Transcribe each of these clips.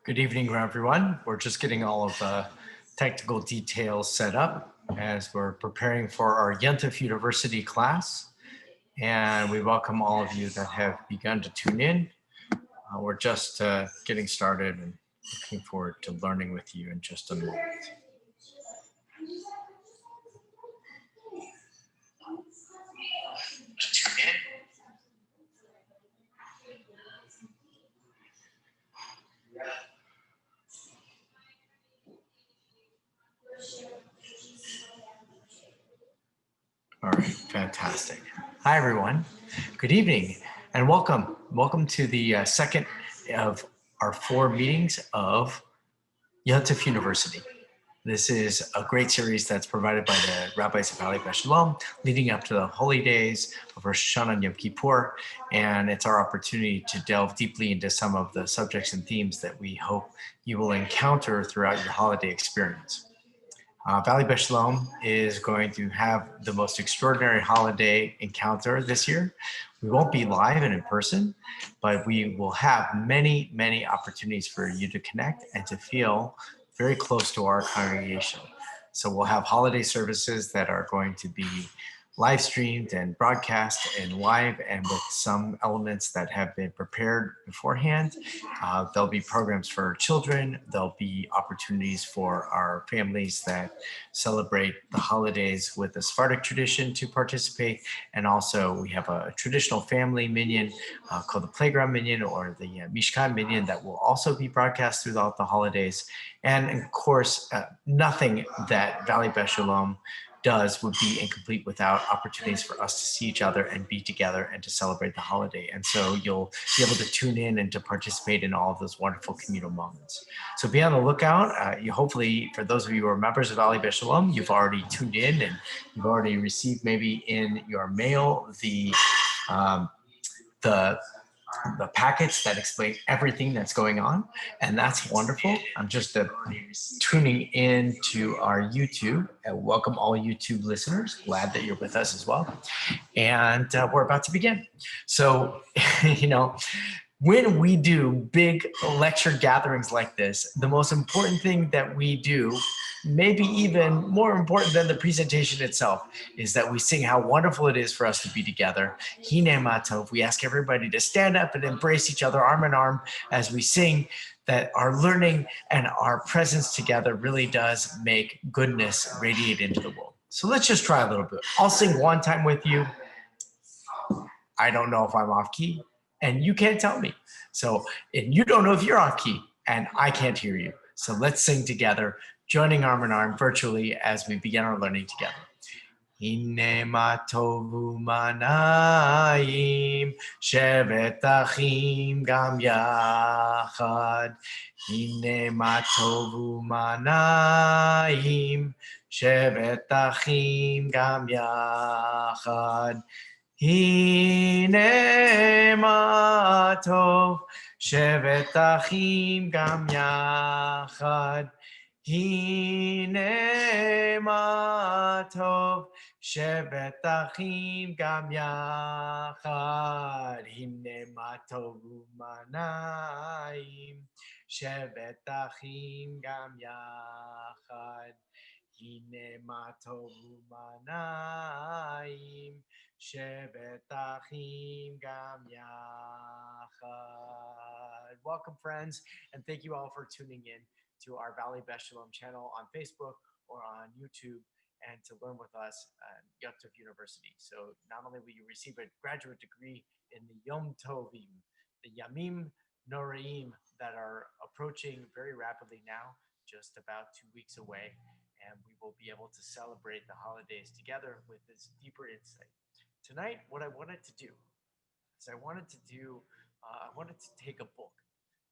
Good evening, everyone. We're just getting all of the technical details set up as we're preparing for our Yontif University class. And we welcome all of you that have begun to tune in. We're just getting started and looking forward to learning with you in just a moment. All right, fantastic. Hi, everyone. Good evening and welcome. Welcome to the second of our 4 meetings of Yontif University. This is a great series that's provided by the rabbis of Valley Shalom leading up to the holy days of Rosh Hashanah and Yom Kippur. And it's our opportunity to delve deeply into some of the subjects and themes that we hope you will encounter throughout your holiday experience. Valley Shalom is going to have the most extraordinary holiday encounter this year. We won't be live and in person, but we will have many, many opportunities for you to connect and to feel very close to our congregation. So we'll have holiday services that are going to be live streamed and broadcast and live and with some elements that have been prepared beforehand. There'll be programs for children. There'll be opportunities for our families that celebrate the holidays with the Sephardic tradition to participate. And also we have a traditional family minyan called the Playground Minyan or the Mishkan Minyan that will also be broadcast throughout the holidays. And of course, nothing that Valley Shalom does would be incomplete without opportunities for us to see each other and be together and to celebrate the holiday. And so you'll be able to tune in and to participate in all of those wonderful communal moments. So be on the lookout. You hopefully, for those of you who are members of Valley Shalom, you've already tuned in and you've already received maybe in your mail the packets that explain everything that's going on, and that's wonderful. I'm just tuning in to our YouTube, and welcome all YouTube listeners. Glad that you're with us as well. And we're about to begin. So, when we do big lecture gatherings like this, the most important thing that we do, maybe even more important than the presentation itself, is that we sing how wonderful it is for us to be together. Hine Matov. We ask everybody to stand up and embrace each other arm in arm as we sing, that our learning and our presence together really does make goodness radiate into the world. So let's just try a little bit. I'll sing one time with you. I don't know if I'm off key, and you can't tell me. So, and you don't know if you're off key, and I can't hear you. So let's sing together, joining arm in arm virtually as we begin our learning together. Hine ma tovu manayim, shevet achim gam yachad. Hine ma tovu manayim, shevet achim gam yachad. Hine ma tov, shevet achim gam yachad. Hine ma tov, shevet achim gam yachad. Hine ma tov umanayim, shevet achim gam yachad. Hine ma tov umanayim, shevet achim gam yachad. Welcome, friends, and thank you all for tuning in to our Valley Shalom channel on Facebook or on YouTube, and to learn with us at Yontif University. So not only will you receive a graduate degree in the Yom Tovim, the Yamim Noraim that are approaching very rapidly now, just about 2 weeks away, and we will be able to celebrate the holidays together with this deeper insight. Tonight, what I wanted to do is I wanted to take a book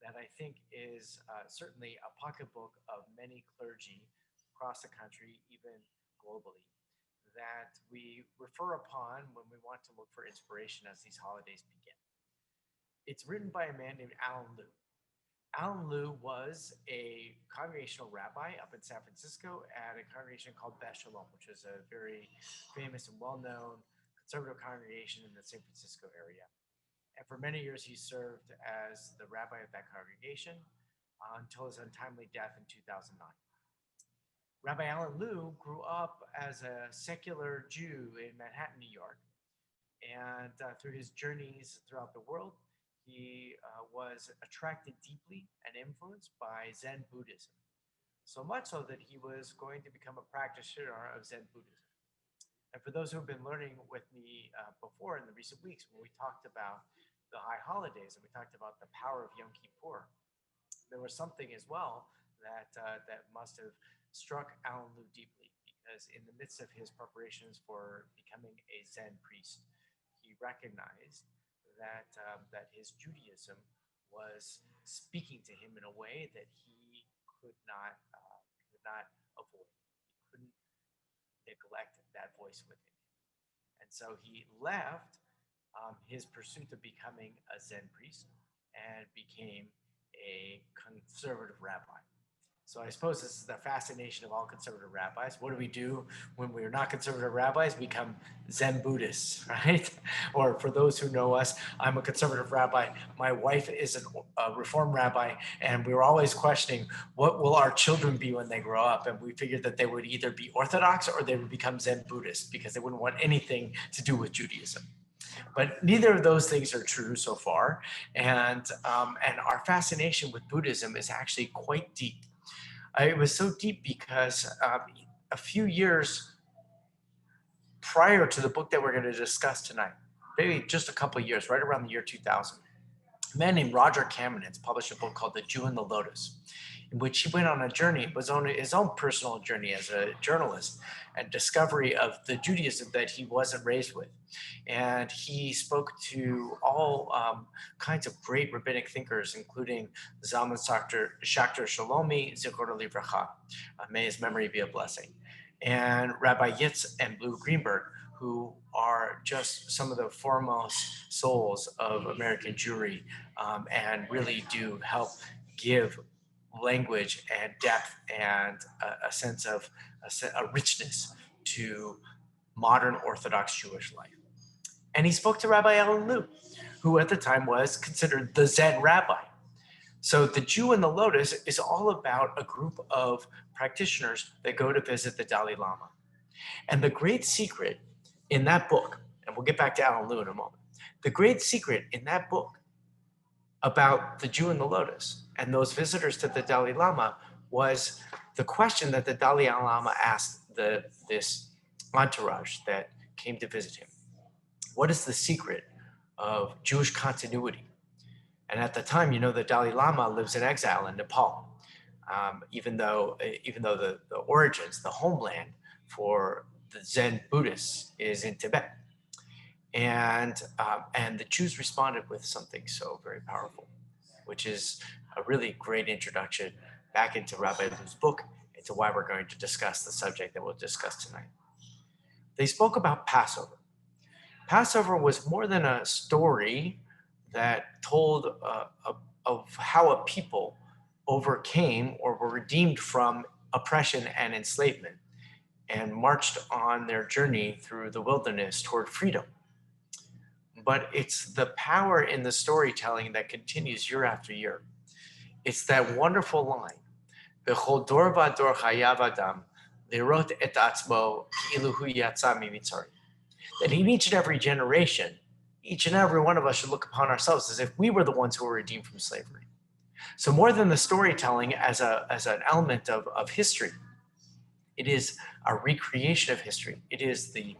that I think is certainly a pocketbook of many clergy across the country, even globally, that we refer upon when we want to look for inspiration as these holidays begin. It's written by a man named Alan Liu. Alan Liu was a congregational rabbi up in San Francisco at a congregation called Beth Shalom, which is a very famous and well-known conservative congregation in the San Francisco area. And for many years, he served as the rabbi of that congregation. until his untimely death in 2009. Rabbi Alan Liu grew up as a secular Jew in Manhattan, New York, and through his journeys throughout the world, he was attracted deeply and influenced by Zen Buddhism, so much so that he was going to become a practitioner of Zen Buddhism. And for those who have been learning with me before in the recent weeks, when we talked about the high holidays and we talked about the power of Yom Kippur, there was something as well that must have struck Alan Liu deeply, because in the midst of his preparations for becoming a Zen priest, he recognized that his Judaism was speaking to him in a way that he could not avoid. He couldn't neglect that voice within him, and so he left his pursuit of becoming a Zen priest and became a conservative rabbi. So I suppose this is the fascination of all conservative rabbis. What do we do when we're not conservative rabbis? We become Zen Buddhists, right? Or for those who know us, I'm a conservative rabbi. My wife is a Reform rabbi, and we were always questioning, what will our children be when they grow up? And we figured that they would either be Orthodox or they would become Zen Buddhists, because they wouldn't want anything to do with Judaism. But neither of those things are true so far. And our fascination with Buddhism is actually quite deep. It was so deep because a few years prior to the book that we're going to discuss tonight, maybe just a couple of years, right around the year 2000, a man named Roger Kamenetz published a book called The Jew and the Lotus, in which he went on a journey. It was on his own personal journey as a journalist and discovery of the Judaism that he wasn't raised with. And he spoke to all kinds of great rabbinic thinkers, including Zalman Schachter Shalomi, Zichrono Livracha, may his memory be a blessing, and Rabbi Yitz and Blue Greenberg, who are just some of the foremost souls of American Jewry, and really do help give language and depth and a sense of a richness to modern Orthodox Jewish life. And he spoke to Rabbi Alan Liu, who at the time was considered the Zen rabbi. So The Jew and the Lotus is all about a group of practitioners that go to visit the Dalai Lama. And the great secret in that book, and we'll get back to Alan Liu in a moment, the great secret in that book about the Jew and the Lotus and those visitors to the Dalai Lama was the question that the Dalai Lama asked this entourage that came to visit him. What is the secret of Jewish continuity? And at the time, the Dalai Lama lives in exile in Nepal, even though the origins, the homeland for the Zen Buddhists is in Tibet. And the Jews responded with something so very powerful, which is a really great introduction back into Rabbi Liu's book, into why we're going to discuss the subject that we'll discuss tonight. They spoke about Passover. Passover was more than a story that told of how a people overcame or were redeemed from oppression and enslavement and marched on their journey through the wilderness toward freedom. But it's the power in the storytelling that continues year after year. It's that wonderful line, B'chol dor v'dor chayav adam lirot et atzmo ki'ilu hu yatsa mimitzrayim. That in each and every generation, each and every one of us should look upon ourselves as if we were the ones who were redeemed from slavery. So more than the storytelling as an element of history, it is a recreation of history. It is the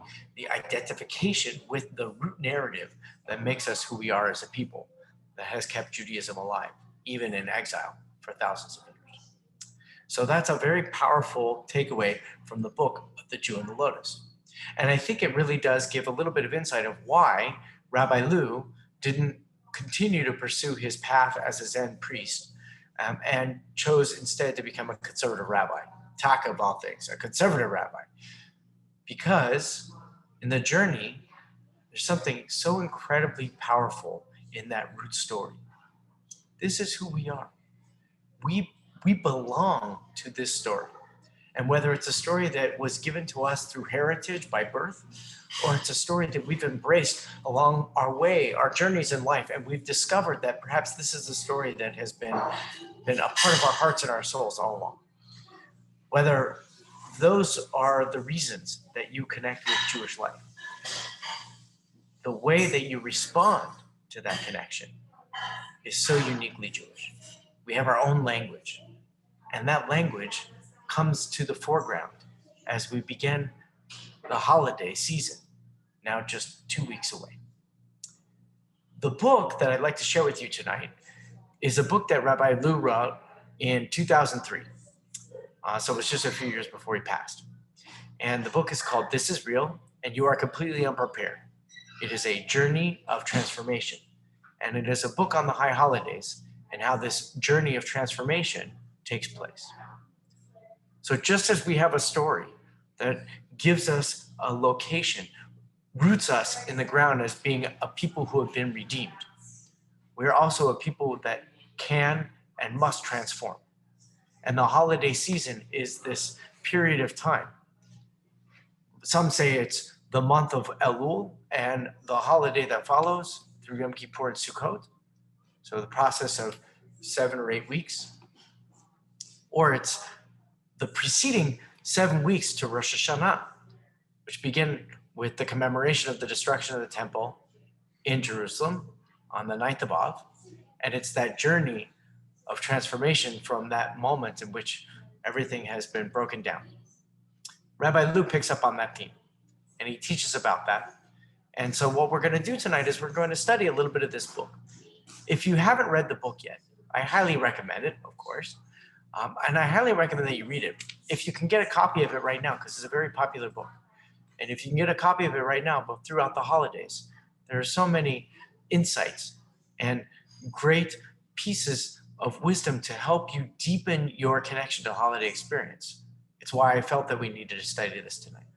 identification with the root narrative that makes us who we are as a people, that has kept Judaism alive, even in exile for thousands of years. So that's a very powerful takeaway from the book of The Jew and the Lotus. And I think it really does give a little bit of insight of why Rabbi Liu didn't continue to pursue his path as a Zen priest, and chose instead to become a conservative rabbi. Taka of all things, a conservative rabbi. Because in the journey, there's something so incredibly powerful in that root story. This is who we are. We belong to this story. And whether it's a story that was given to us through heritage by birth, or it's a story that we've embraced along our way, our journeys in life, and we've discovered that perhaps this is a story that has been been a part of our hearts and our souls all along. Whether those are the reasons that you connect with Jewish life, the way that you respond to that connection is so uniquely Jewish. We have our own language, and that language comes to the foreground as we begin the holiday season, now just 2 weeks away. The book that I'd like to share with you tonight is a book that Rabbi Liu wrote in 2003. So it was just a few years before he passed. And the book is called This Is Real, and You Are Completely Unprepared. It is a journey of transformation. And it is a book on the high holidays and how this journey of transformation takes place. So just as we have a story that gives us a location, roots us in the ground as being a people who have been redeemed, we're also a people that can and must transform. And the holiday season is this period of time. Some say it's the month of Elul and the holiday that follows through Yom Kippur and Sukkot. So the process of 7 or 8 weeks. Or it's the preceding 7 weeks to Rosh Hashanah, which begin with the commemoration of the destruction of the temple in Jerusalem on the 9th of Av. And it's that journey of transformation from that moment in which everything has been broken down. Rabbi Liu picks up on that theme, and he teaches about that. And so what we're going to do tonight is we're going to study a little bit of this book. If you haven't read the book yet, I highly recommend it, of course. And I highly recommend that you read it. If you can get a copy of it right now, because it's a very popular book. And if you can get a copy of it right now, but throughout the holidays, there are so many insights and great pieces of wisdom to help you deepen your connection to the holiday experience. It's why I felt that we needed to study this tonight.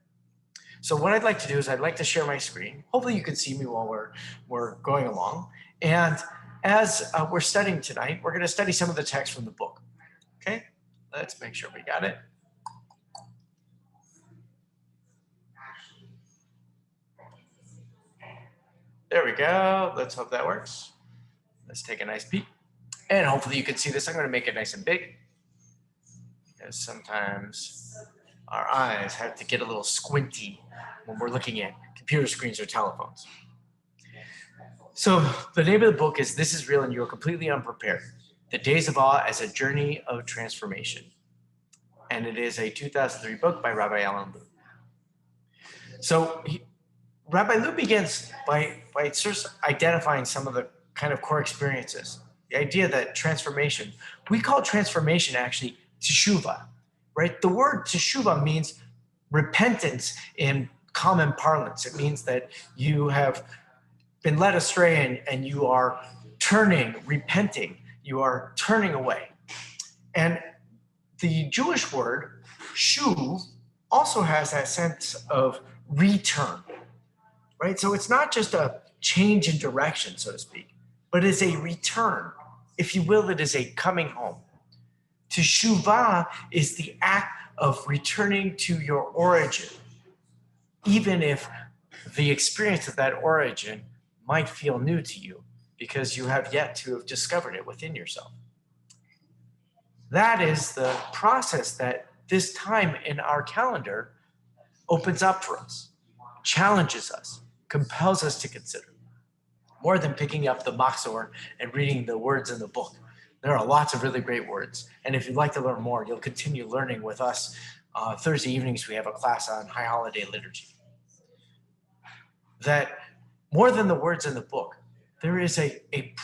So what I'd like to do is I'd like to share my screen. Hopefully you can see me while we're going along. And as we're studying tonight, we're going to study some of the text from the book. Okay, let's make sure we got it. There we go. Let's hope that works. Let's take a nice peek. And hopefully you can see this. I'm going to make it nice and big, because sometimes our eyes have to get a little squinty when we're looking at computer screens or telephones. So the name of the book is This Is Real and You Are Completely Unprepared. The Days of Awe as a Journey of Transformation. And it is a 2003 book by Rabbi Alan Liu. So Rabbi Liu begins by just identifying some of the kind of core experiences. The idea that transformation, we call transformation actually teshuvah, right? The word teshuvah means repentance in common parlance. It means that you have been led astray and you are turning, repenting, you are turning away. And the Jewish word shuv also has that sense of return, right? So it's not just a change in direction, so to speak, but it's a return. If you will, it is a coming home. Teshuvah is the act of returning to your origin, even if the experience of that origin might feel new to you because you have yet to have discovered it within yourself. That is the process that this time in our calendar opens up for us, challenges us, compels us to consider. More than picking up the Machzor and reading the words in the book. There are lots of really great words. And if you'd like to learn more, you'll continue learning with us. Thursday evenings, we have a class on high holiday liturgy. That more than the words in the book, there is a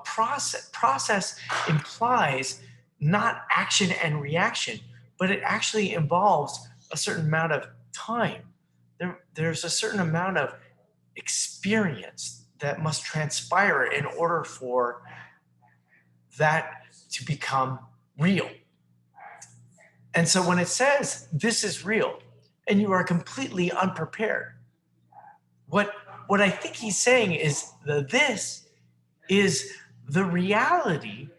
process. Process implies not action and reaction, but it actually involves a certain amount of time. There's a certain amount of experience that must transpire in order for that to become real. And so when it says this is real and you are completely unprepared, what I think he's saying is that this is the reality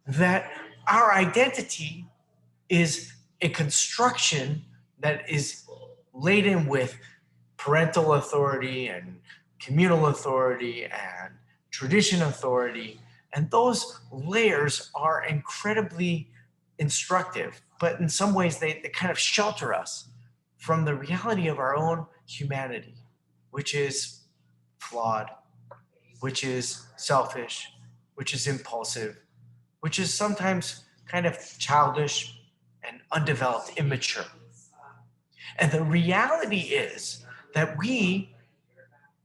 that our identity is a construction that is laden with parental authority and communal authority and tradition authority And those layers are incredibly instructive, but in some ways they kind of shelter us from the reality of our own humanity, which is flawed, which is selfish, which is impulsive, which is sometimes kind of childish and undeveloped, immature. And the reality is that we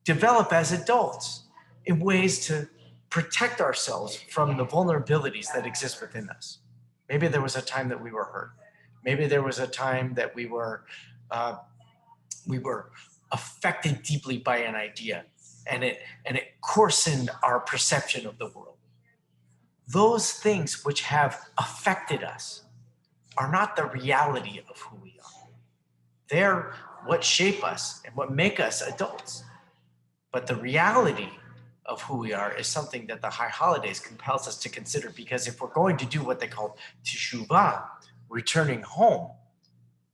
develop as adults in ways to protect ourselves from the vulnerabilities that exist within us. Maybe there was a time that we were hurt. Maybe there was a time that we were affected deeply by an idea, and it coarsened our perception of the world. Those things which have affected us are not the reality of who we are. They're what shape us and what make us adults. But the reality of who we are is something that the High Holidays compels us to consider, because if we're going to do what they call teshuvah, returning home,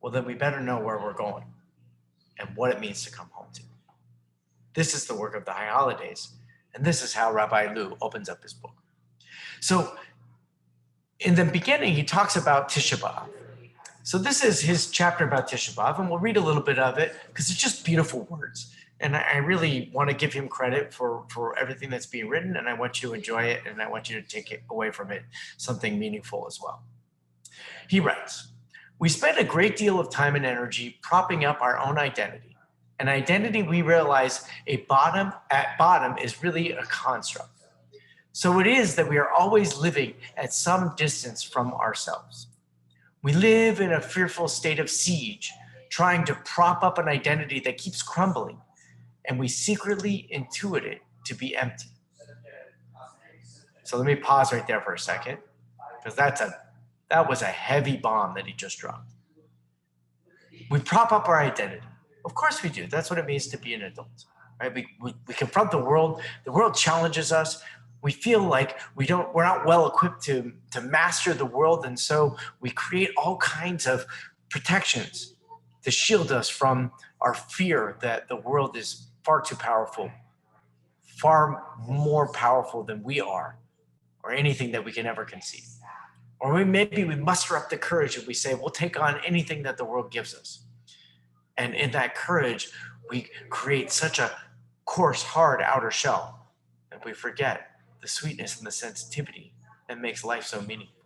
well, then we better know where we're going and what it means to come home to. This is the work of the High Holidays, and this is how Rabbi Liu opens up his book. So in the beginning, he talks about Tisha B'Av. So this is his chapter about Tisha B'Av, and we'll read a little bit of it because it's just beautiful words. And I really want to give him credit for everything that's being written, and I want you to enjoy it, and I want you to take it away from it something meaningful as well. He writes, "We spend a great deal of time and energy propping up our own identity. An identity we realize at bottom is really a construct. So it is that we are always living at some distance from ourselves. We live in a fearful state of siege, trying to prop up an identity that keeps crumbling, and we secretly intuit it to be empty." So let me pause right there for a second, because that was a heavy bomb that he just dropped. We prop up our identity. Of course we do. That's what it means to be an adult, right? We confront the world. The world challenges us. We feel like we're not well equipped to master the world, and so we create all kinds of protections to shield us from our fear that the world is far too powerful, far more powerful than we are, or anything that we can ever conceive. Or maybe we muster up the courage and we say, we'll take on anything that the world gives us. And in that courage, we create such a coarse, hard outer shell, and we forget the sweetness and the sensitivity that makes life so meaningful.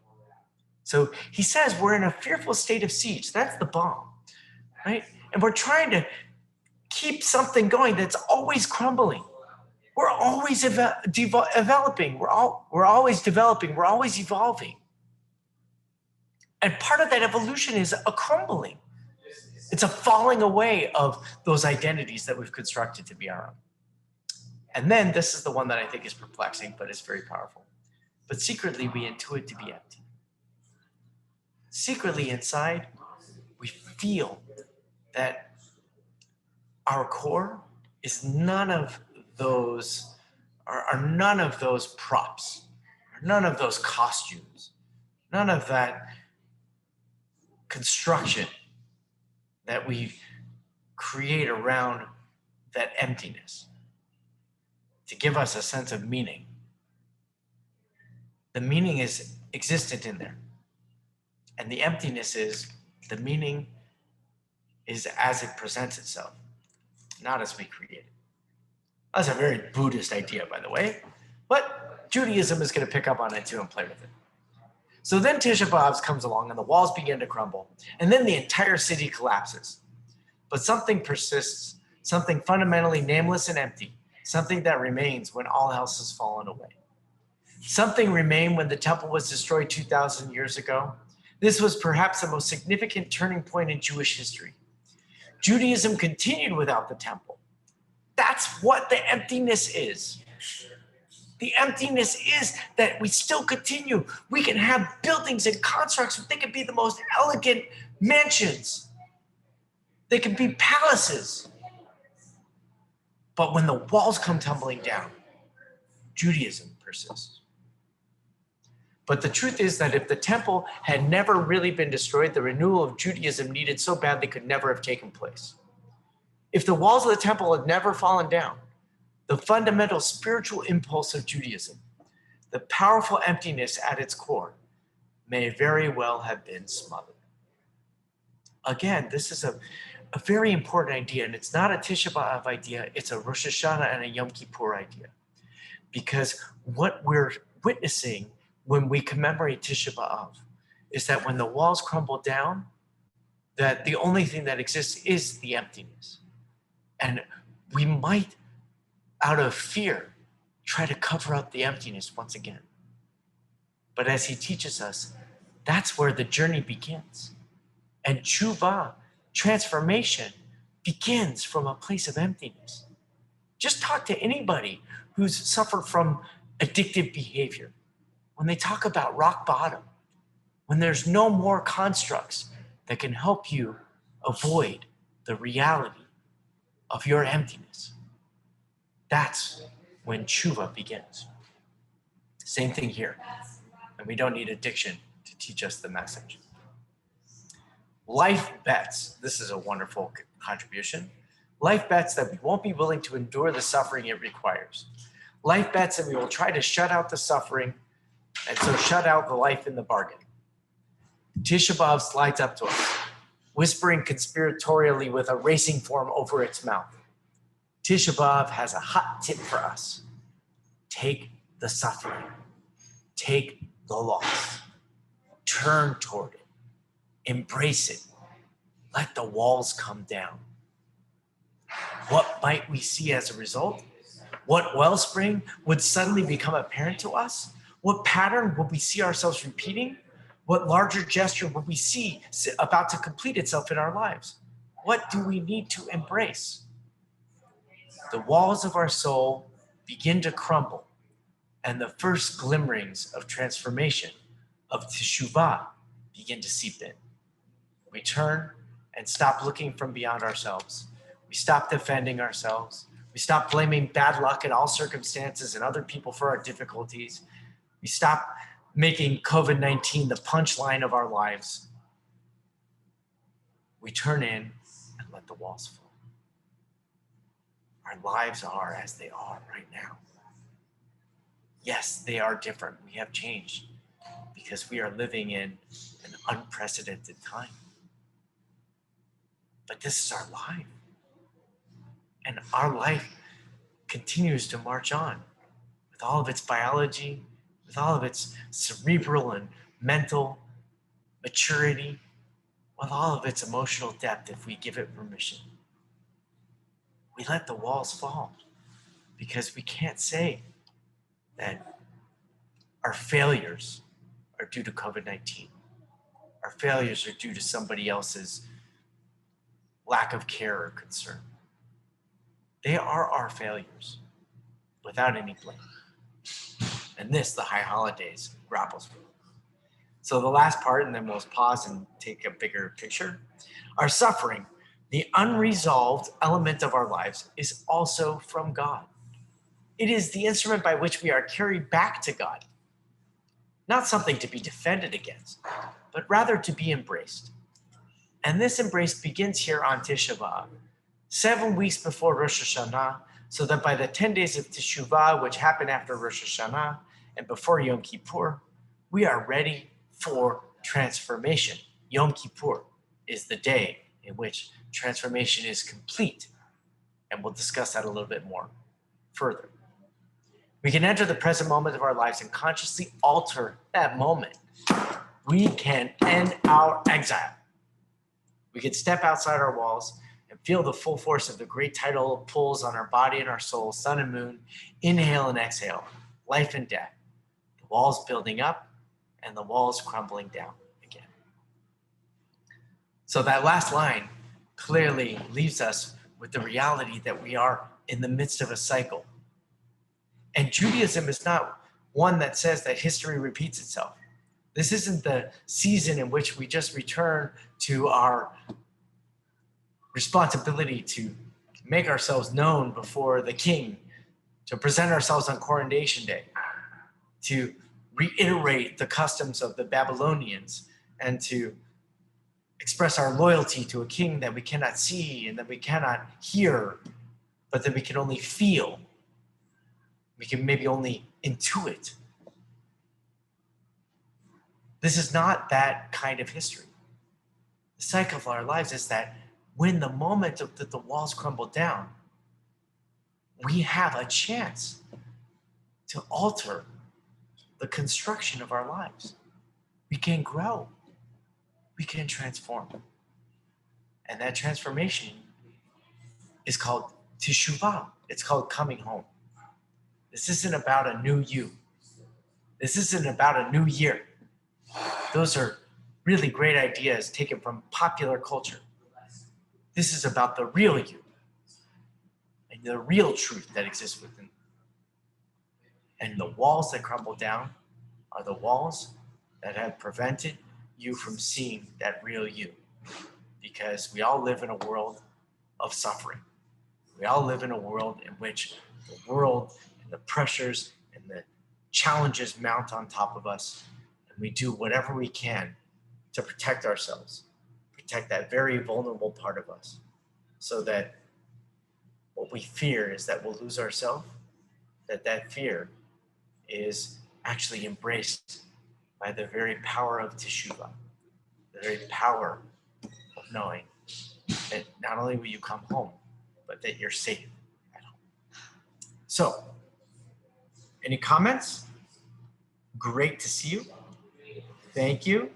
So he says we're in a fearful state of siege. That's the bomb, right? And we're trying to keep something going that's always crumbling. We're always developing. We're always developing. We're always evolving. And part of that evolution is a crumbling. It's a falling away of those identities that we've constructed to be our own. And then this is the one that I think is perplexing, but it's very powerful. But secretly, we intuit to be empty. Secretly inside, we feel that our core is none of those, are none of those props, or none of those costumes, none of that construction that we create around that emptiness to give us a sense of meaning. The meaning is existent in there. And the emptiness is, the meaning is as it presents itself, not as we create it. That's a very Buddhist idea, by the way, but Judaism is going to pick up on it too and play with it. So then Tisha B'Av comes along and the walls begin to crumble, and then the entire city collapses. But something persists, something fundamentally nameless and empty, something that remains when all else has fallen away. Something remained when the temple was destroyed 2,000 years ago. This was perhaps the most significant turning point in Jewish history. Judaism continued without the temple. That's what the emptiness is. The emptiness is that we still continue. We can have buildings and constructs. They can be the most elegant mansions. They can be palaces. But when the walls come tumbling down, Judaism persists. But the truth is that if the temple had never really been destroyed, the renewal of Judaism needed so badly could never have taken place. If the walls of the temple had never fallen down, the fundamental spiritual impulse of Judaism, the powerful emptiness at its core may very well have been smothered. Again, this is a very important idea, and it's not a Tisha B'Av idea, it's a Rosh Hashanah and a Yom Kippur idea. Because what we're witnessing when we commemorate Tisha B'Av is that when the walls crumble down, that the only thing that exists is the emptiness. And we might, out of fear, try to cover up the emptiness once again. But as he teaches us, that's where the journey begins. And tshuva, transformation, begins from a place of emptiness. Just talk to anybody who's suffered from addictive behavior. When they talk about rock bottom, when there's no more constructs that can help you avoid the reality of your emptiness, that's when tshuva begins. Same thing here. And we don't need addiction to teach us the message. Life bets, this is a wonderful contribution. Life bets that we won't be willing to endure the suffering it requires. Life bets that we will try to shut out the suffering and so shut out the life in the bargain. Tisha B'Av slides up to us, whispering conspiratorially with a racing form over its mouth. Tisha B'Av has a hot tip for us. Take the suffering. Take the loss. Turn toward it. Embrace it. Let the walls come down. What might we see as a result? What wellspring would suddenly become apparent to us? What pattern would we see ourselves repeating? What larger gesture would we see about to complete itself in our lives? What do we need to embrace? The walls of our soul begin to crumble, and the first glimmerings of transformation, of teshuvah, begin to seep in. We turn and stop looking from beyond ourselves. We stop defending ourselves. We stop blaming bad luck in all circumstances and other people for our difficulties. We stop making COVID-19 the punchline of our lives. We turn in and let the walls fall. Our lives are as they are right now. Yes, they are different. We have changed because we are living in an unprecedented time. But this is our life. And our life continues to march on with all of its biology, with all of its cerebral and mental maturity, with all of its emotional depth if we give it permission. We let the walls fall because we can't say that our failures are due to COVID-19. Our failures are due to somebody else's lack of care or concern. They are our failures without any blame. And this, the high holidays, grapples with. So the last part, and then we'll pause and take a bigger picture. Our suffering, the unresolved element of our lives, is also from God. It is the instrument by which we are carried back to God. Not something to be defended against, but rather to be embraced. And this embrace begins here on Tisha B'Av, 7 weeks before Rosh Hashanah, so that by the 10 days of Teshuvah, which happen after Rosh Hashanah and before Yom Kippur, we are ready for transformation. Yom Kippur is the day in which transformation is complete, and we'll discuss that a little bit more further. We can enter the present moment of our lives and consciously alter that moment. We can end our exile. We can step outside our walls and feel the full force of the great tidal pulls on our body and our soul, sun and moon, inhale and exhale, life and death, the walls building up and the walls crumbling down again. So that last line clearly leaves us with the reality that we are in the midst of a cycle. And Judaism is not one that says that history repeats itself. This isn't the season in which we just return to our responsibility to make ourselves known before the king, to present ourselves on coronation day, to reiterate the customs of the Babylonians, and to express our loyalty to a king that we cannot see and that we cannot hear, but that we can only feel. We can maybe only intuit. This is not that kind of history. The cycle of our lives is that when the moment that the walls crumble down, we have a chance to alter the construction of our lives. We can grow. We can transform. And that transformation is called teshuvah. It's called coming home. This isn't about a new you. This isn't about a new year. Those are really great ideas taken from popular culture. This is about the real you and the real truth that exists within. And the walls that crumble down are the walls that have prevented you from seeing that real you. Because we all live in a world of suffering. We all live in a world in which the world and the pressures and the challenges mount on top of us. And we do whatever we can to protect ourselves, protect that very vulnerable part of us, so that what we fear is that we'll lose ourselves, that fear is actually embraced by the very power of teshuvah, the very power of knowing that not only will you come home, but that you're safe at home. So, any comments? Great to see you. Thank you.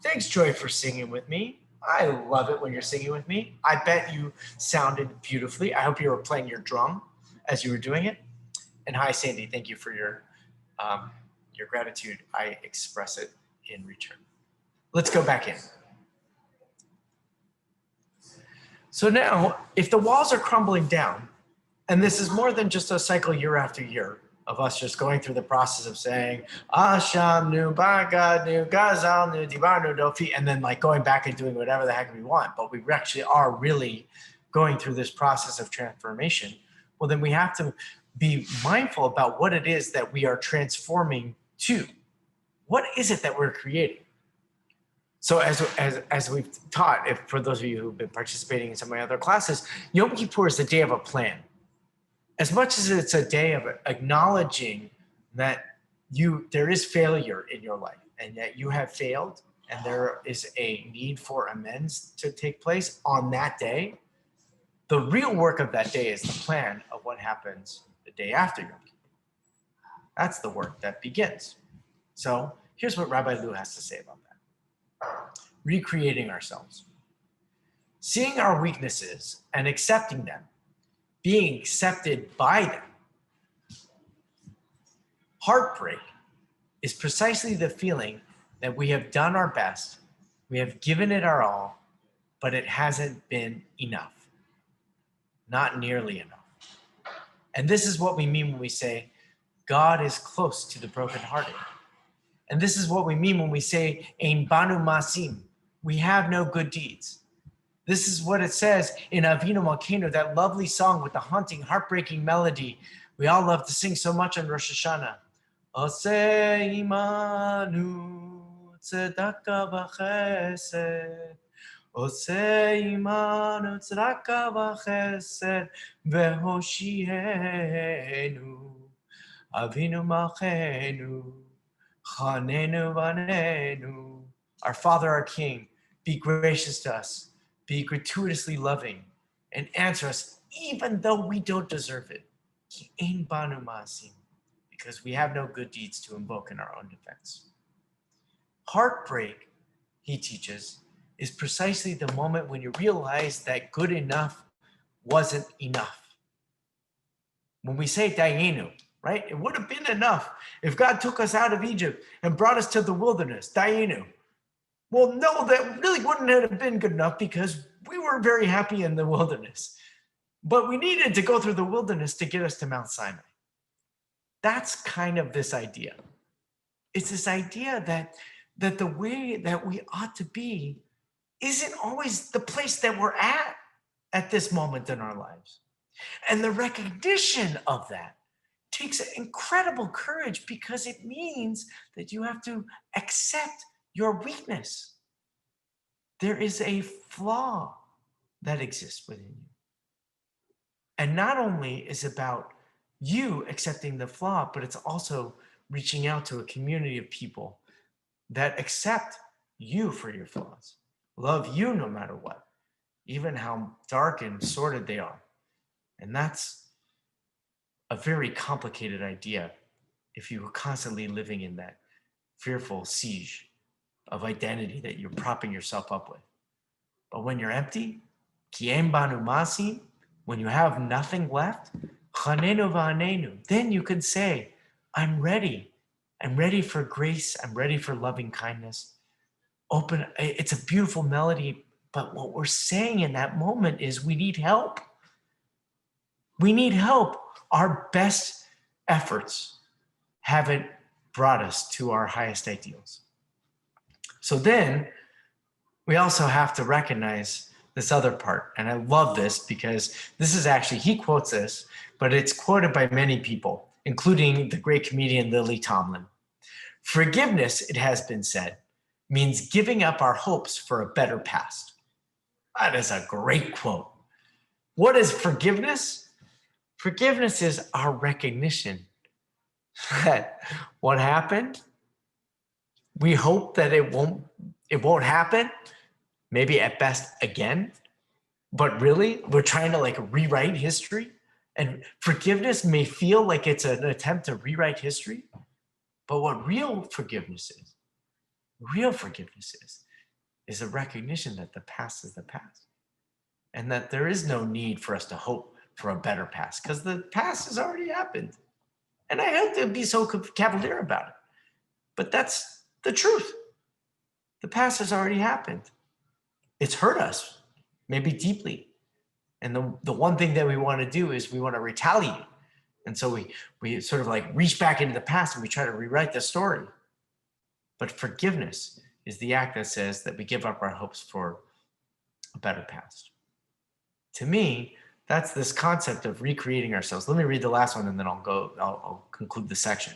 Thanks, Joy, for singing with me. I love it when you're singing with me. I bet you sounded beautifully. I hope you were playing your drum as you were doing it. And hi, Sandy. Thank you for your gratitude. I express it in return. Let's go back in. So now, if the walls are crumbling down, and this is more than just a cycle year after year of us just going through the process of saying, Asham nu, Bagad nu, Gazal nu, Dibar nu, Dofi, and then like going back and doing whatever the heck we want, but we actually are really going through this process of transformation, well, then we have to be mindful about what it is that we are transforming to. What is it that we're creating? So as we've taught, if for those of you who've been participating in some of my other classes, Yom Kippur is the day of a plan. As much as it's a day of acknowledging that there is failure in your life and that you have failed and there is a need for amends to take place on that day, the real work of that day is the plan of what happens the day after Yom Kippur. That's the work that begins. So here's what Rabbi Liu has to say about that. Recreating ourselves. Seeing our weaknesses and accepting them, being accepted by them. Heartbreak is precisely the feeling that we have done our best, we have given it our all, but it hasn't been enough. Not nearly enough. And this is what we mean when we say, God is close to the brokenhearted. And this is what we mean when we say, Ein banu masim, we have no good deeds. This is what it says in Avinu Malkeinu, that lovely song with the haunting, heartbreaking melody we all love to sing so much on Rosh Hashanah. Oseh imanu tzedakah v'chesed, Oseh imanu tzedakah v'chesed, v'hoshienu, Avinu Malkeinu, chanenu v'anenu. Our Father, our King, be gracious to us. Be gratuitously loving and answer us even though we don't deserve it. Because we have no good deeds to invoke in our own defense. Heartbreak, he teaches, is precisely the moment when you realize that good enough wasn't enough. When we say Dayenu, right? It would have been enough if God took us out of Egypt and brought us to the wilderness, Dayenu. Well, no, that really wouldn't have been good enough because we were very happy in the wilderness. But we needed to go through the wilderness to get us to Mount Sinai. That's kind of this idea. It's this idea that the way that we ought to be isn't always the place that we're at this moment in our lives. And the recognition of that takes incredible courage because it means that you have to accept your weakness. There is a flaw that exists within you. And not only is it about you accepting the flaw, but it's also reaching out to a community of people that accept you for your flaws, love you no matter what, even how dark and sordid they are. And that's a very complicated idea if you were constantly living in that fearful siege of identity that you're propping yourself up with. But when you're empty, Kien banu masi, when you have nothing left, chanenu va'anenu, then you can say, I'm ready. I'm ready for grace. I'm ready for loving kindness. Open. It's a beautiful melody, but what we're saying in that moment is we need help. We need help. Our best efforts haven't brought us to our highest ideals. So then we also have to recognize this other part. And I love this because this is actually, he quotes this, but it's quoted by many people, including the great comedian Lily Tomlin. Forgiveness, it has been said, means giving up our hopes for a better past. That is a great quote. What is forgiveness? Forgiveness is our recognition that what happened, we hope that it won't happen, maybe at best again, but really we're trying to like rewrite history, and forgiveness may feel like it's an attempt to rewrite history, but what real forgiveness is a recognition that the past is the past and that there is no need for us to hope for a better past because the past has already happened. And I hate to be so cavalier about it, but that's the truth. The past has already happened. It's hurt us, maybe deeply. And the one thing that we want to do is we want to retaliate. And so we sort of like reach back into the past and we try to rewrite the story. But forgiveness is the act that says that we give up our hopes for a better past. To me, that's this concept of recreating ourselves. Let me read the last one and then I'll conclude the section.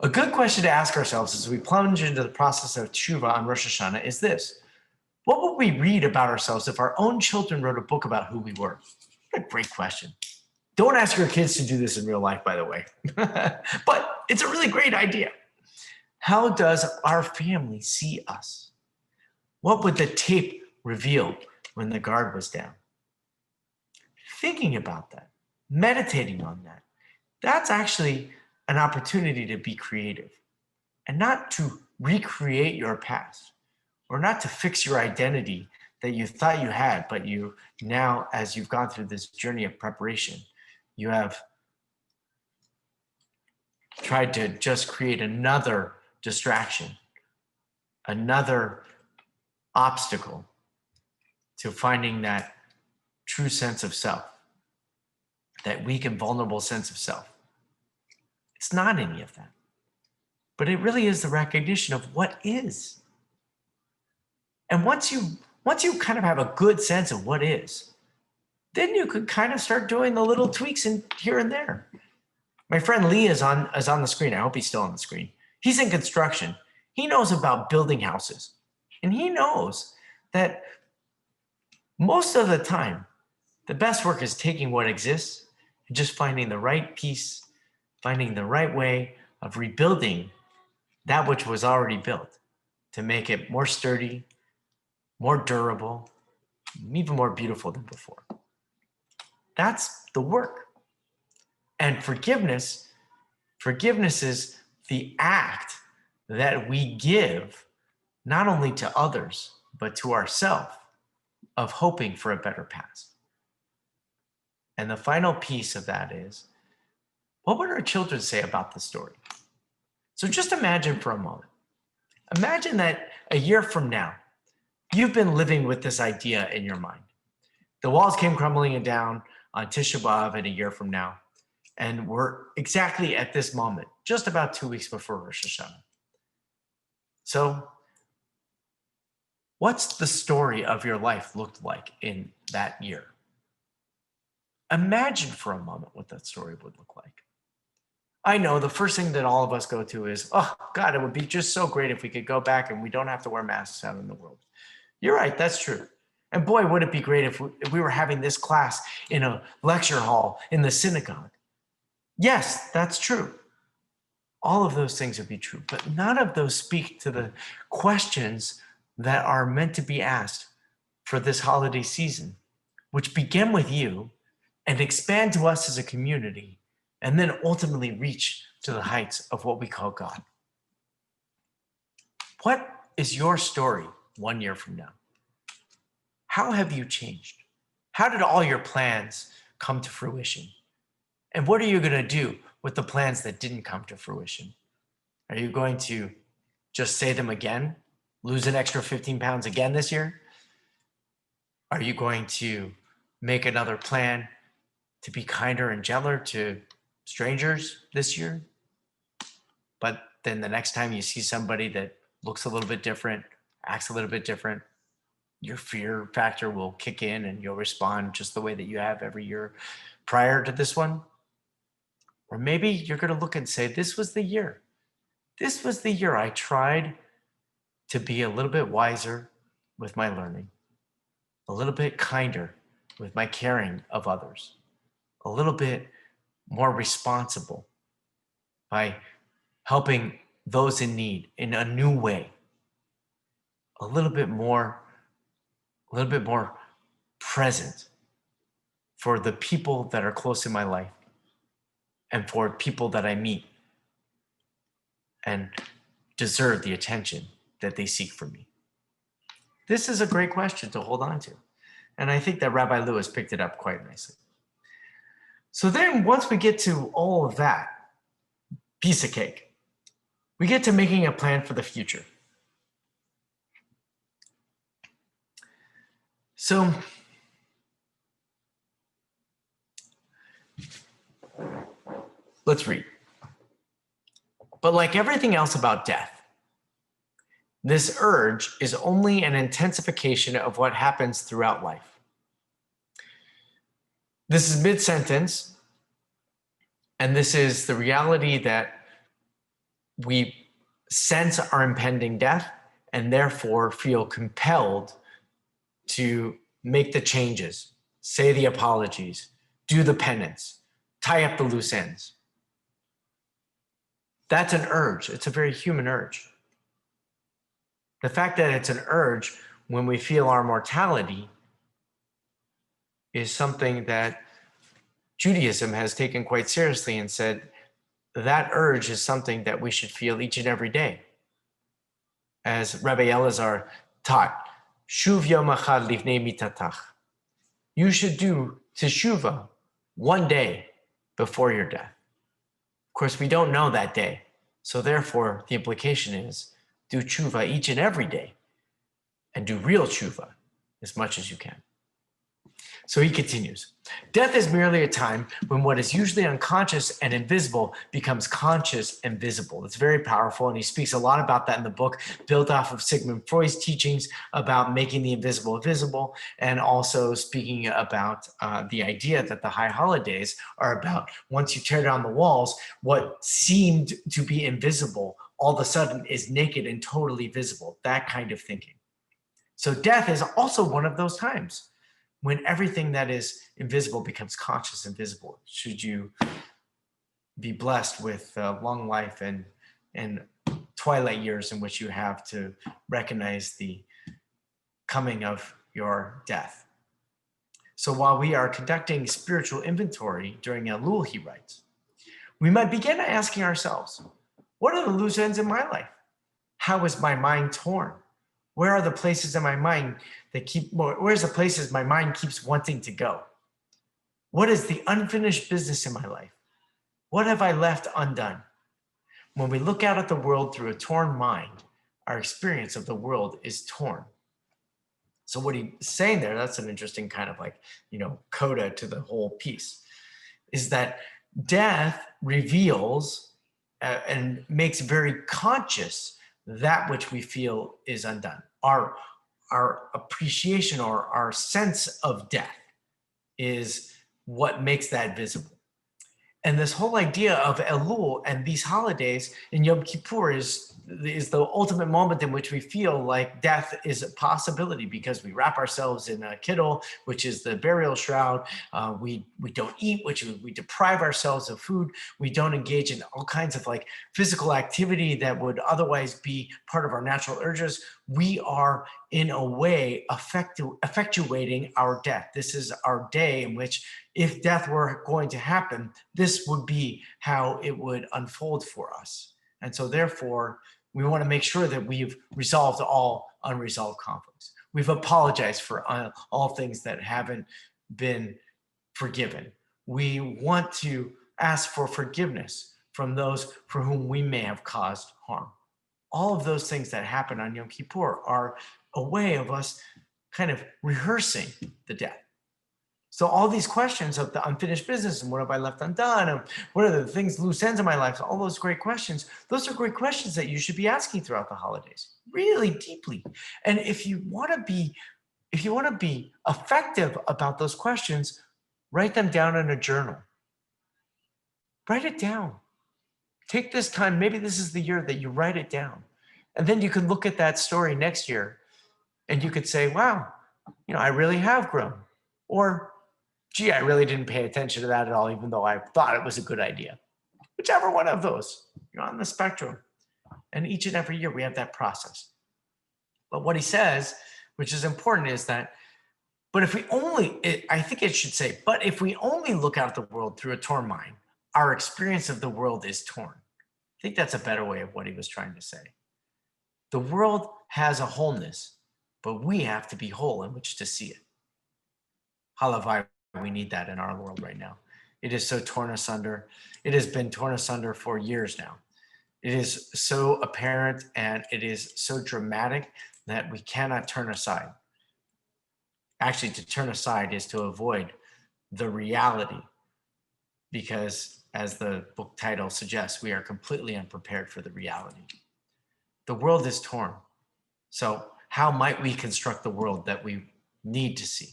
A good question to ask ourselves as we plunge into the process of tshuva on Rosh Hashanah is this: what would we read about ourselves if our own children wrote a book about who we were? What a great question. Don't ask your kids to do this in real life, by the way. But it's a really great idea. How does our family see us? What would the tape reveal when the guard was down? Thinking about that, meditating on that, that's actually an opportunity to be creative and not to recreate your past or not to fix your identity that you thought you had, but you now, as you've gone through this journey of preparation, you have tried to just create another distraction, another obstacle to finding that true sense of self, that weak and vulnerable sense of self. It's not any of that, but it really is the recognition of what is. And once you kind of have a good sense of what is, then you could kind of start doing the little tweaks in here and there. My friend Lee is on the screen. I hope he's still on the screen. He's in construction. He knows about building houses. And he knows that most of the time, the best work is taking what exists and just finding the right piece, finding the right way of rebuilding that which was already built to make it more sturdy, more durable, even more beautiful than before. That's the work. And forgiveness is the act that we give not only to others, but to ourselves of hoping for a better past. And the final piece of that is, what would our children say about the story? So just imagine for a moment. Imagine that a year from now, you've been living with this idea in your mind. The walls came crumbling down on Tisha B'Av and a year from now. And we're exactly at this moment, just about 2 weeks before Rosh Hashanah. So what's the story of your life looked like in that year? Imagine for a moment what that story would look like. I know the first thing that all of us go to is, oh God, it would be just so great if we could go back and we don't have to wear masks out in the world. You're right, that's true. And boy, would it be great if we were having this class in a lecture hall in the synagogue. Yes, that's true. All of those things would be true, but none of those speak to the questions that are meant to be asked for this holiday season, which begin with you and expand to us as a community, and then ultimately reach to the heights of what we call God. What is your story 1 year from now? How have you changed? How did all your plans come to fruition? And what are you going to do with the plans that didn't come to fruition? Are you going to just say them again? Lose an extra 15 pounds again this year? Are you going to make another plan to be kinder and gentler to strangers this year? But then the next time you see somebody that looks a little bit different, acts a little bit different, your fear factor will kick in and you'll respond just the way that you have every year prior to this one. Or maybe you're going to look and say, this was the year. This was the year I tried to be a little bit wiser with my learning, a little bit kinder with my caring of others, a little bit more responsible by helping those in need in a new way, a little bit more present for the people that are close in my life and for people that I meet and deserve the attention that they seek from me. This is a great question to hold on to. And I think that Rabbi Liu has picked it up quite nicely. So then once we get to all of that, piece of cake, we get to making a plan for the future. So let's read. But like everything else about death, this urge is only an intensification of what happens throughout life. This is mid-sentence, and this is the reality that we sense our impending death and therefore feel compelled to make the changes, say the apologies, do the penance, tie up the loose ends. That's an urge. It's a very human urge. The fact that it's an urge when we feel our mortality is something that Judaism has taken quite seriously and said that urge is something that we should feel each and every day. As Rabbi Elazar taught, Shuv yom echad lifnei mitatach. You should do teshuvah one day before your death. Of course, we don't know that day. So therefore, the implication is do tshuva each and every day and do real tshuva as much as you can. So he continues, death is merely a time when what is usually unconscious and invisible becomes conscious and visible. It's very powerful, and he speaks a lot about that in the book, built off of Sigmund Freud's teachings about making the invisible visible, and also speaking about the idea that the high holidays are about once you tear down the walls, what seemed to be invisible all of a sudden is naked and totally visible, that kind of thinking. So death is also one of those times when everything that is invisible becomes conscious and visible. Should you be blessed with long life and twilight years in which you have to recognize the coming of your death. So while we are conducting spiritual inventory during Elul, he writes, we might begin asking ourselves, what are the loose ends in my life? How is my mind torn? Where are the places in my mind where's the places my mind keeps wanting to go? What is the unfinished business in my life? What have I left undone? When we look out at the world through a torn mind, our experience of the world is torn. So what he's saying there, that's an interesting kind of coda to the whole piece, is that death reveals and makes very conscious that which we feel is undone. Our appreciation or our sense of death is what makes that visible. And this whole idea of Elul and these holidays in Yom Kippur is is the ultimate moment in which we feel like death is a possibility, because we wrap ourselves in a kittel, which is the burial shroud. We don't eat, which we deprive ourselves of food. We don't engage in all kinds of like physical activity that would otherwise be part of our natural urges. We are in a way effectuating our death. This is our day in which, if death were going to happen, this would be how it would unfold for us. And so therefore, we want to make sure that we've resolved all unresolved conflicts. We've apologized for all things that haven't been forgiven. We want to ask for forgiveness from those for whom we may have caused harm. All of those things that happen on Yom Kippur are a way of us kind of rehearsing the death. So all these questions of the unfinished business and what have I left undone, and what are the things, loose ends in my life, all those great questions, those are great questions that you should be asking throughout the holidays, really deeply. And if you want to be effective about those questions, write them down in a journal. Write it down. Take this time, maybe this is the year that you write it down. And then you can look at that story next year and you could say, wow, I really have grown. Or, gee, I really didn't pay attention to that at all, even though I thought it was a good idea. Whichever one of those, you're on the spectrum. And each and every year we have that process. But what he says, which is important, is that, but if we only, I think it should say, but if we only look out at the world through a torn mind, our experience of the world is torn. I think that's a better way of what he was trying to say. The world has a wholeness, but we have to be whole in which to see it. Halavai, we need that in our world right now. It is so torn asunder. It has been torn asunder for years now. It is so apparent and it is so dramatic that we cannot turn aside. Actually, to turn aside is to avoid the reality, because as the book title suggests, we are completely unprepared for the reality. The world is torn. So how might we construct the world that we need to see?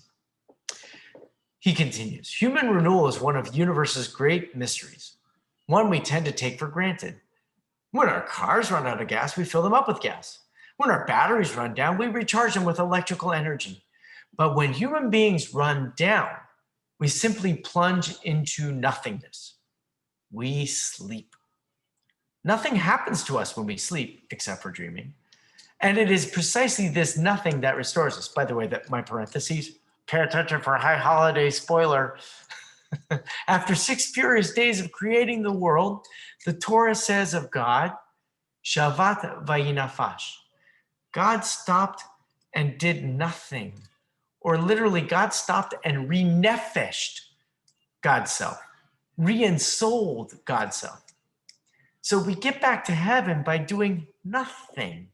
He continues, human renewal is one of the universe's great mysteries, one we tend to take for granted. When our cars run out of gas, we fill them up with gas. When our batteries run down, we recharge them with electrical energy. But when human beings run down, we simply plunge into nothingness. We sleep. Nothing happens to us when we sleep, except for dreaming. And it is precisely this nothing that restores us. By the way, that my parentheses, pay attention for high holiday spoiler. After 6 furious days of creating the world, the Torah says of God, Shavat vayinafash. God stopped and did nothing. Or literally, God stopped and re-nefeshed God's self, re-ensouled God's self. So we get back to heaven by doing nothing.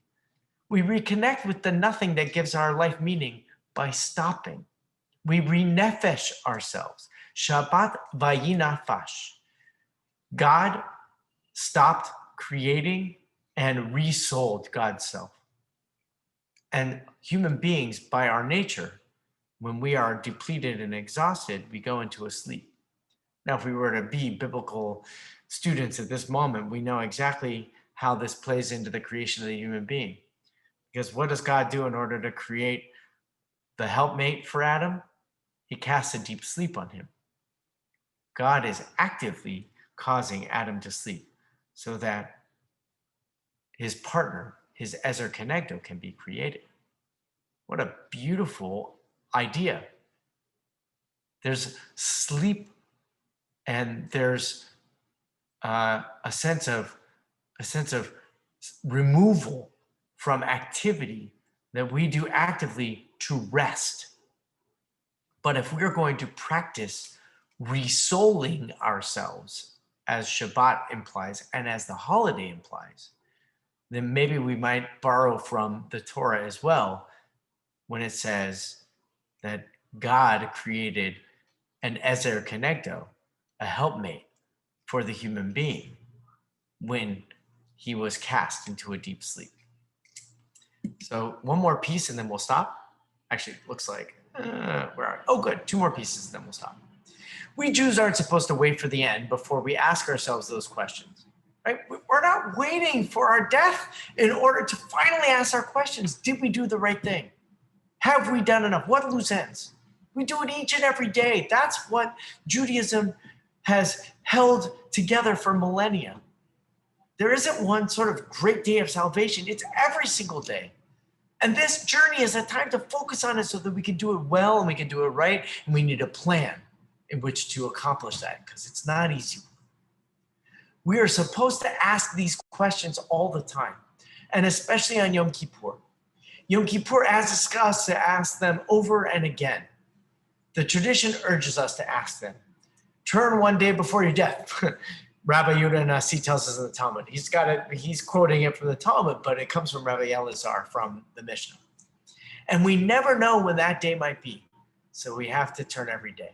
We reconnect with the nothing that gives our life meaning by stopping. We re-nefesh ourselves. Shabbat vayinafash. God stopped creating and resouled God's self. And human beings, by our nature, when we are depleted and exhausted, we go into a sleep. Now, if we were to be biblical students at this moment, we know exactly how this plays into the creation of the human being. Because what does God do in order to create the helpmate for Adam? He casts a deep sleep on him. God is actively causing Adam to sleep so that his partner, his Ezer Kenegdo, can be created. What a beautiful idea. There's sleep and there's a sense of removal from activity that we do actively to rest. But if we're going to practice resouling ourselves, as Shabbat implies and as the holiday implies, then maybe we might borrow from the Torah as well when it says that God created an Ezer Kenegdo, a helpmate for the human being when he was cast into a deep sleep. So one more piece and then we'll stop. Actually, it looks like, where are we? Oh, good. 2 more pieces and then we'll stop. We Jews aren't supposed to wait for the end before we ask ourselves those questions, right? We're not waiting for our death in order to finally ask our questions. Did we do the right thing? Have we done enough? What loose ends? We do it each and every day. That's what Judaism has held together for millennia. There isn't one sort of great day of salvation. It's every single day. And this journey is a time to focus on it so that we can do it well and we can do it right. And we need a plan in which to accomplish that because it's not easy. We are supposed to ask these questions all the time, and especially on Yom Kippur. Yom Kippur asks us to ask them over and again. The tradition urges us to ask them. Turn one day before your death. Rabbi Yehuda Nasi tells us in the Talmud. He's quoting it from the Talmud, but it comes from Rabbi Elazar from the Mishnah. And we never know when that day might be, so we have to turn every day.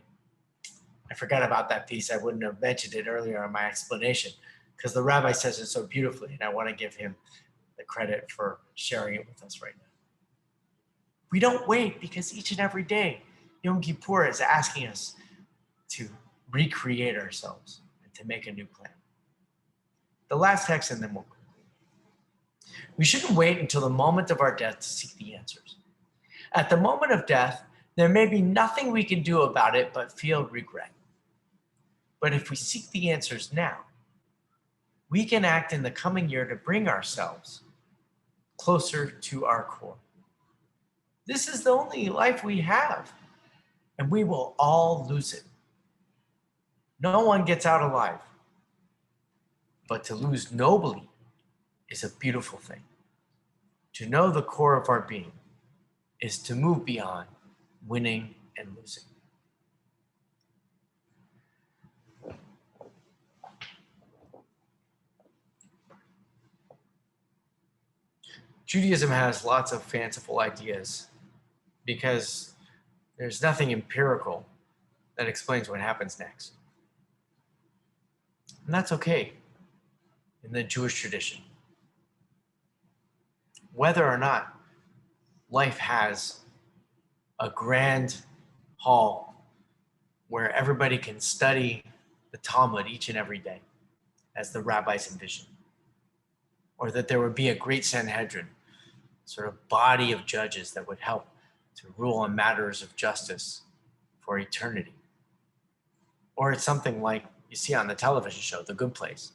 I forgot about that piece. I wouldn't have mentioned it earlier in my explanation because the rabbi says it so beautifully, and I want to give him the credit for sharing it with us right now. We don't wait because each and every day, Yom Kippur is asking us to recreate ourselves and to make a new plan. The last text, and then we'll go. We shouldn't wait until the moment of our death to seek the answers. At the moment of death, there may be nothing we can do about it but feel regret. But if we seek the answers now, we can act in the coming year to bring ourselves closer to our core. This is the only life we have, and we will all lose it. No one gets out alive, but to lose nobly is a beautiful thing. To know the core of our being is to move beyond winning and losing. Judaism has lots of fanciful ideas because there's nothing empirical that explains what happens next. And that's okay in the Jewish tradition. Whether or not life has a grand hall where everybody can study the Talmud each and every day as the rabbis envisioned, or that there would be a great Sanhedrin, sort of body of judges that would help to rule on matters of justice for eternity. Or it's something like you see on the television show, The Good Place.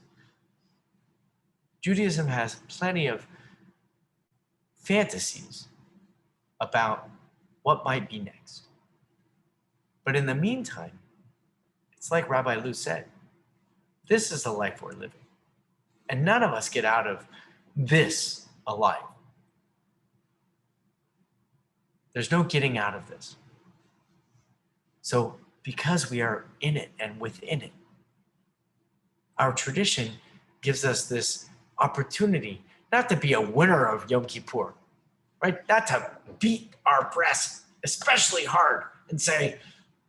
Judaism has plenty of fantasies about what might be next. But in the meantime, it's like Rabbi Liu said, this is the life we're living. And none of us get out of this alive. There's no getting out of this. So because we are in it and within it, our tradition gives us this opportunity not to be a winner of Yom Kippur, right? Not to beat our breast especially hard and say,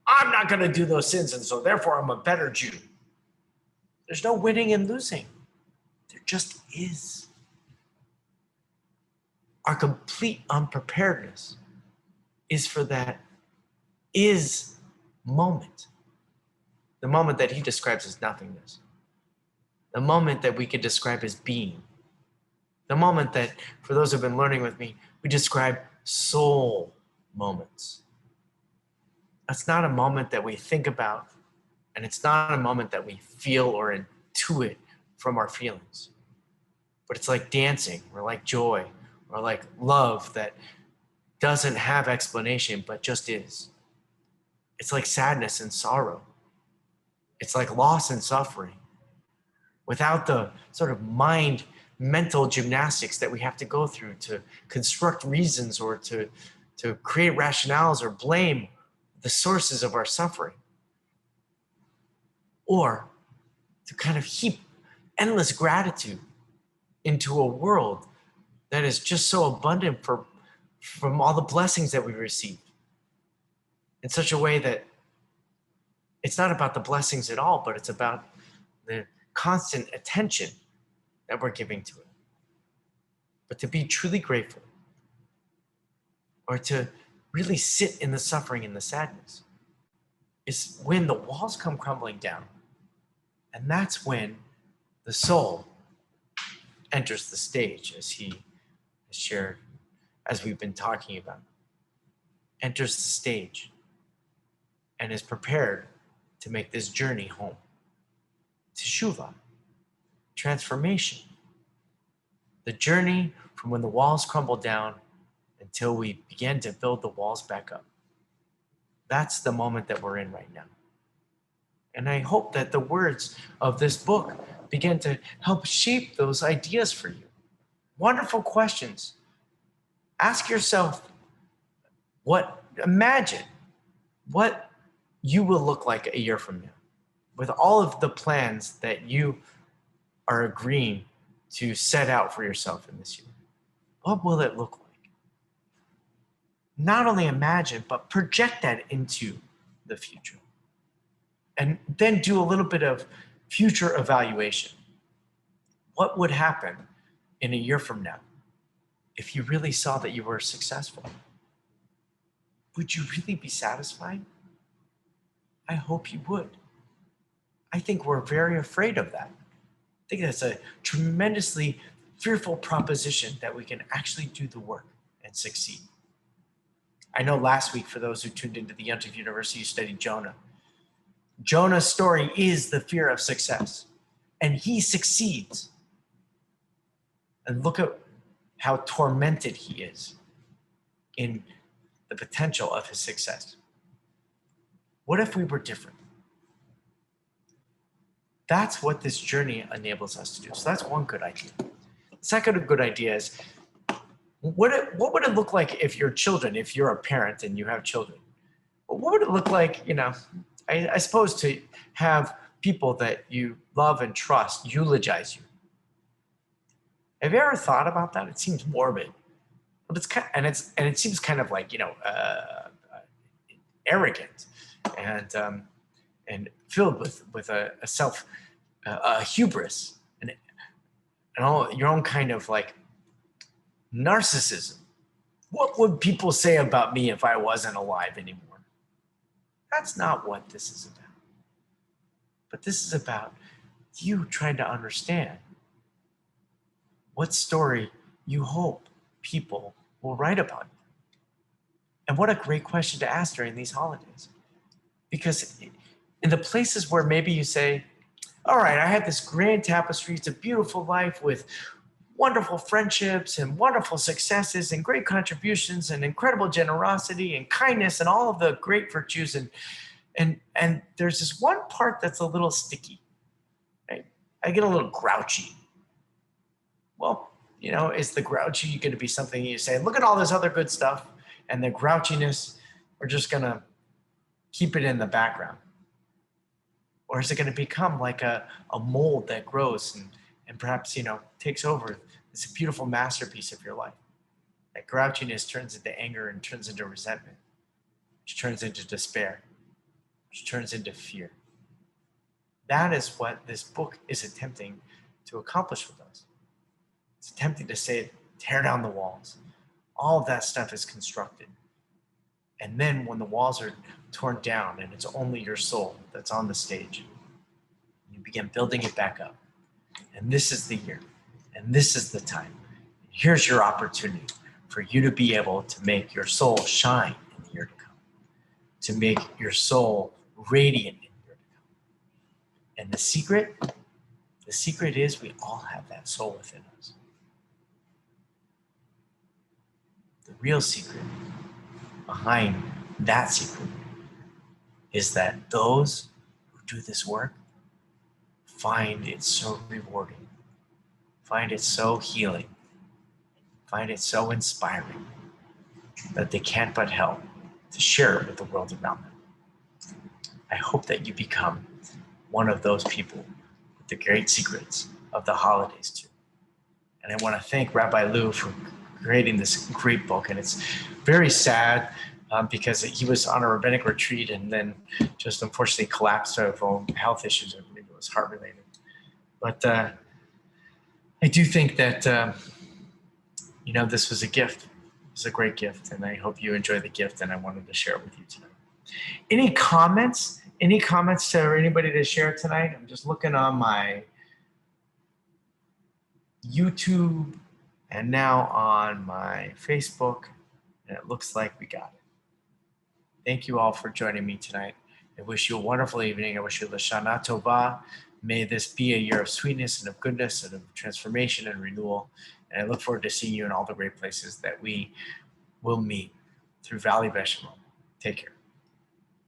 I'm not going to do those sins, and so therefore I'm a better Jew. There's no winning and losing. There just is. Our complete unpreparedness is for that is moment. The moment that he describes as nothingness. The moment that we could describe as being. The moment that, for those who've been learning with me, we describe soul moments. That's not a moment that we think about, and it's not a moment that we feel or intuit from our feelings. But it's like dancing, or like joy, or like love that doesn't have explanation, but just is. It's like sadness and sorrow. It's like loss and suffering. Without the sort of mental gymnastics that we have to go through to construct reasons or to create rationales or blame the sources of our suffering. Or to kind of heap endless gratitude into a world that is just so abundant from all the blessings that we received in such a way that it's not about the blessings at all, but it's about the constant attention that we're giving to it. But to be truly grateful, or to really sit in the suffering and the sadness, is when the walls come crumbling down. And that's when the soul enters the stage, as he has shared, as we've been talking about, enters the stage and is prepared to make this journey home. Teshuvah, transformation. The journey from when the walls crumble down until we begin to build the walls back up. That's the moment that we're in right now. And I hope that the words of this book begin to help shape those ideas for you. Wonderful questions. Ask yourself, imagine what you will look like a year from now with all of the plans that you are agreeing to set out for yourself in this year. What will it look like? Not only imagine, but project that into the future. And then do a little bit of future evaluation. What would happen in a year from now if you really saw that you were successful? Would you really be satisfied? I hope you would. I think we're very afraid of that. I think that's a tremendously fearful proposition that we can actually do the work and succeed. I know last week, for those who tuned into the Yontif University, you studied Jonah. Jonah's story is the fear of success, and he succeeds. And look at how tormented he is in the potential of his success. What if we were different? That's what this journey enables us to do. So that's one good idea. The second good idea is, what would it look like if you're a parent and you have children? What would it look like, I suppose, to have people that you love and trust eulogize you? Have you ever thought about that? It seems morbid, but it seems kind of like arrogant and filled with a hubris and all your own kind of like narcissism. What would people say about me if I wasn't alive anymore? That's not what this is about. But this is about you trying to understand what story you hope people will write about you. And what a great question to ask during these holidays. Because in the places where maybe you say, all right, I have this grand tapestry, it's a beautiful life with wonderful friendships and wonderful successes and great contributions and incredible generosity and kindness and all of the great virtues. And there's this one part that's a little sticky. Right? I get a little grouchy. Well, is the grouchy going to be something you say, look at all this other good stuff, and the grouchiness, we're just going to keep it in the background? Or is it going to become like a mold that grows and perhaps, takes over this beautiful masterpiece of your life? That grouchiness turns into anger and turns into resentment, which turns into despair, which turns into fear. That is what this book is attempting to accomplish with us. It's attempting to say, tear down the walls. All of that stuff is constructed. And then when the walls are torn down and it's only your soul that's on the stage, you begin building it back up. And this is the year. And this is the time. Here's your opportunity for you to be able to make your soul shine in the year to come, to make your soul radiant in the year to come. And the secret is we all have that soul within us. The real secret behind that secret is that those who do this work find it so rewarding, find it so healing, find it so inspiring that they can't but help to share it with the world around them. I hope that you become one of those people with the great secrets of the holidays too. And I want to thank Rabbi Liu for creating this great book. And it's very sad because he was on a rabbinic retreat and then just unfortunately collapsed of health issues. I believe it was heart related. But I do think that, this was a gift. It was a great gift. And I hope you enjoy the gift. And I wanted to share it with you tonight. Any comments? Any comments to anybody to share tonight? I'm just looking on my YouTube, and now on my Facebook. And it looks like we got it. Thank you all for joining me tonight. I wish you a wonderful evening. I wish you Lashana Tova. May this be a year of sweetness and of goodness and of transformation and renewal. And I look forward to seeing you in all the great places that we will meet through Valley Beshemon. Take care.